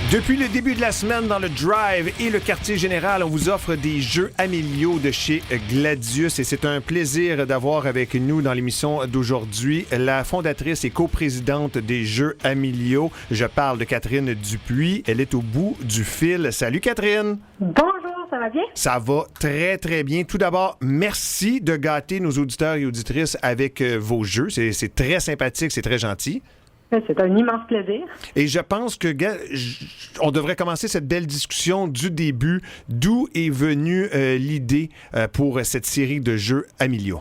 Depuis le début de la semaine, dans le Drive et le quartier général, on vous offre des jeux Amélio de chez Gladius et c'est un plaisir d'avoir avec nous dans l'émission d'aujourd'hui la fondatrice et coprésidente des jeux Amélio. Je parle de Catherine Dupuis. Elle est au bout du fil. Salut Catherine! Bonjour, ça va bien? Ça va très, très bien. Tout d'abord, merci de gâter nos auditeurs et auditrices avec vos jeux. C'est très sympathique, c'est très gentil. C'est un immense plaisir. Et je pense que on devrait commencer cette belle discussion du début. D'où est venue l'idée pour cette série de jeux Amélio?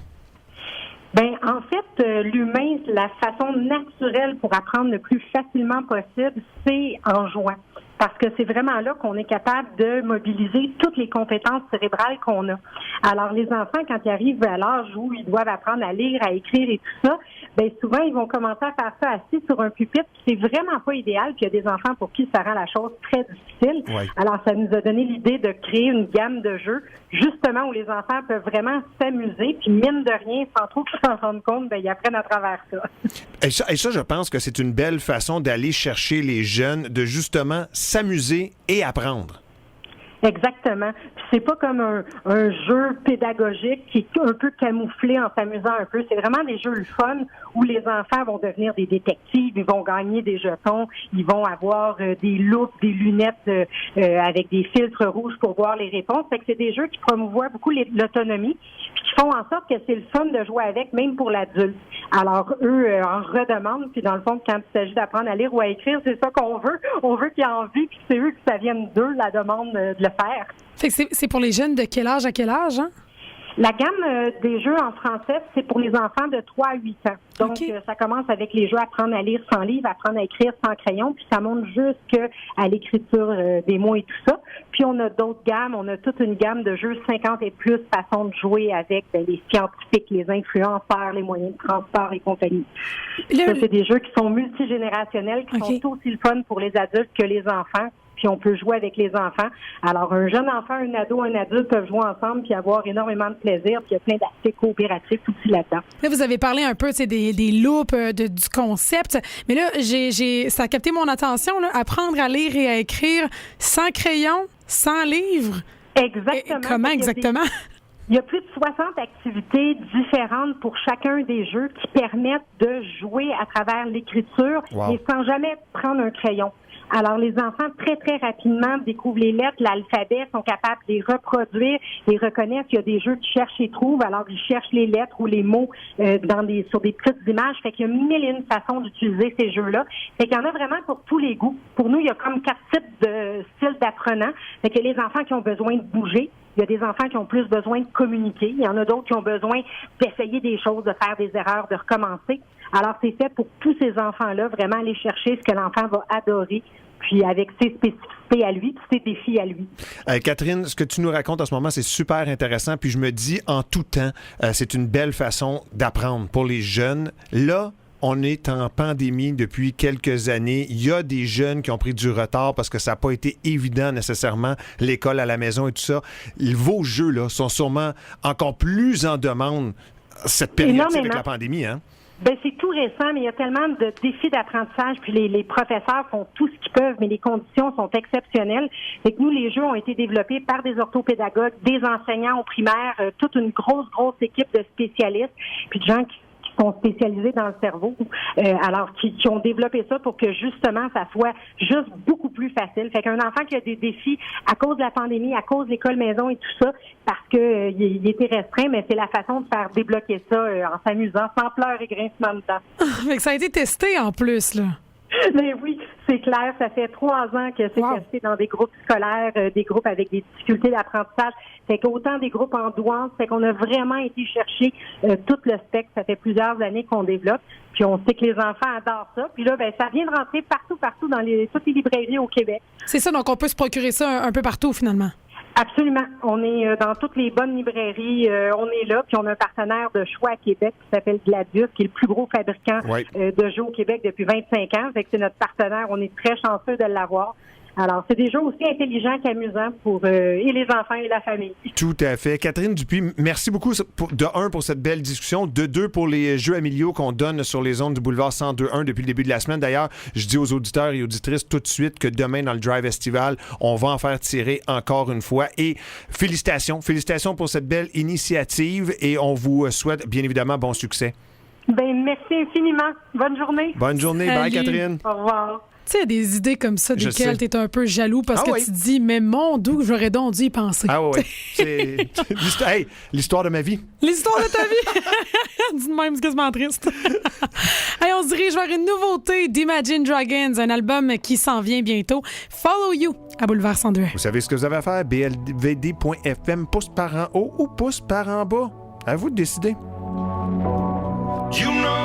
Bien, en fait, l'humain, la façon naturelle pour apprendre le plus facilement possible, c'est en jouant. Parce que c'est vraiment là qu'on est capable de mobiliser toutes les compétences cérébrales qu'on a. Alors, les enfants, quand ils arrivent à l'âge où ils doivent apprendre à lire, à écrire et tout ça, bien souvent, ils vont commencer à faire ça assis sur un pupitre. C'est vraiment pas idéal. Puis il y a des enfants pour qui ça rend la chose très difficile. Ouais. Alors, ça nous a donné l'idée de créer une gamme de jeux, justement, où les enfants peuvent vraiment s'amuser. Puis mine de rien, sans trop qu'ils s'en rendent compte, bien, ils apprennent à travers ça. Et ça, je pense que c'est une belle façon d'aller chercher les jeunes, de justement s'amuser et apprendre. Exactement. Puis c'est pas comme un jeu pédagogique qui est un peu camouflé en s'amusant un peu. C'est vraiment des jeux le fun où les enfants vont devenir des détectives, ils vont gagner des jetons, ils vont avoir des loupes, des lunettes avec des filtres rouges pour voir les réponses. Fait que c'est des jeux qui promouvoient beaucoup l'autonomie, puis qui font en sorte que c'est le fun de jouer avec, même pour l'adulte. Alors eux en redemandent, puis dans le fond, quand il s'agit d'apprendre à lire ou à écrire, c'est ça qu'on veut. On veut qu'ils aient envie, puis c'est eux que ça vienne d'eux, la demande de le faire. Fait que c'est pour les jeunes de quel âge à quel âge, hein? La gamme des jeux en français, c'est pour les enfants de 3 à 8 ans. Donc, okay. Ça commence avec les jeux apprendre à lire sans livre, apprendre à écrire sans crayon, puis ça monte jusqu'à l'écriture des mots et tout ça. Puis, on a d'autres gammes. On a toute une gamme de jeux 50 et plus façons de jouer avec les scientifiques, les influenceurs, les moyens de transport et compagnie. Ça, c'est des jeux qui sont multigénérationnels, qui sont aussi le fun pour les adultes que les enfants. Puis on peut jouer avec les enfants. Alors, un jeune enfant, un ado, un adulte peuvent jouer ensemble puis avoir énormément de plaisir. Puis il y a plein d'aspects coopératifs aussi là-dedans. Là, vous avez parlé un peu des loupes, du concept. Mais là, ça a capté mon attention. Là, apprendre à lire et à écrire sans crayon, sans livre. Exactement. Et comment exactement? Il y a plus de 60 activités différentes pour chacun des jeux qui permettent de jouer à travers l'écriture, mais sans jamais prendre un crayon. Alors, les enfants, très, très rapidement, découvrent les lettres, l'alphabet, sont capables de les reproduire, les reconnaissent. Il y a des jeux qui cherchent et trouvent, alors ils cherchent les lettres ou les mots sur des petites images. Fait qu'il y a mille et une façons d'utiliser ces jeux-là. Fait qu'il y en a vraiment pour tous les goûts. Pour nous, il y a comme 4 types de styles d'apprenants. Fait que les enfants qui ont besoin de bouger, il y a des enfants qui ont plus besoin de communiquer. Il y en a d'autres qui ont besoin d'essayer des choses, de faire des erreurs, de recommencer. Alors, c'est fait pour tous ces enfants-là, vraiment aller chercher ce que l'enfant va adorer, puis avec ses spécificités à lui, ses défis à lui. Catherine, ce que tu nous racontes en ce moment, c'est super intéressant. Puis je me dis, en tout temps, c'est une belle façon d'apprendre pour les jeunes. Là, on est en pandémie depuis quelques années. Il y a des jeunes qui ont pris du retard parce que ça n'a pas été évident nécessairement, l'école à la maison et tout ça. Vos jeux, là, sont sûrement encore plus en demande cette période avec la pandémie, hein? Ben c'est tout récent, mais il y a tellement de défis d'apprentissage, puis les professeurs font tout ce qu'ils peuvent, mais les conditions sont exceptionnelles. Fait que nous, les jeux ont été développés par des orthopédagogues, des enseignants au primaire, toute une grosse équipe de spécialistes, puis de gens qui sont spécialisés dans le cerveau, alors qui ont développé ça pour que justement ça soit juste beaucoup plus facile. Fait qu'un enfant qui a des défis à cause de la pandémie, à cause de l'école maison et tout ça, parce que il était restreint, mais c'est la façon de faire débloquer ça en s'amusant, sans pleurs et grincements de dents. Fait que ça a été testé en plus, là. Mais oui, c'est clair, ça fait 3 ans que c'est testé dans des groupes scolaires, des groupes avec des difficultés d'apprentissage. Fait qu'autant des groupes en douance, fait qu'on a vraiment été chercher tout le spectre. Ça fait plusieurs années qu'on développe. Puis on sait que les enfants adorent ça. Puis là, ben ça vient de rentrer partout dans toutes les librairies au Québec. C'est ça, donc on peut se procurer ça un peu partout finalement. Absolument. On est dans toutes les bonnes librairies. On est là. Puis on a un partenaire de choix à Québec qui s'appelle Gladius, qui est le plus gros fabricant de jeux au Québec depuis 25 ans. Fait que c'est notre partenaire. On est très chanceux de l'avoir. Alors, c'est des jeux aussi intelligents qu'amusants pour et les enfants et la famille. Tout à fait. Catherine Dupuis, merci beaucoup de un pour cette belle discussion, de deux pour les jeux familiaux qu'on donne sur les ondes du boulevard 102.1 depuis le début de la semaine. D'ailleurs, je dis aux auditeurs et auditrices tout de suite que demain, dans le Drive estival, on va en faire tirer encore une fois. Et félicitations pour cette belle initiative et on vous souhaite bien évidemment bon succès. Ben merci infiniment. Bonne journée. Bonne journée. Salut. Bye, Catherine. Au revoir. Tu sais, il y a des idées comme ça Je desquelles sais. tu es un peu jaloux parce que oui. tu te dis, mais mon Dieu, j'aurais donc dû y penser. Ah oui, c'est l'histoire de ma vie. L'histoire de ta vie. Dis de même, c'est quasiment triste. Hey, on se dirige vers une nouveauté d'Imagine Dragons, un album qui s'en vient bientôt. Follow You à Boulevard 102. Vous savez ce que vous avez à faire? blvd.fm, pouce par en haut ou pouce par en bas. À vous de décider. You know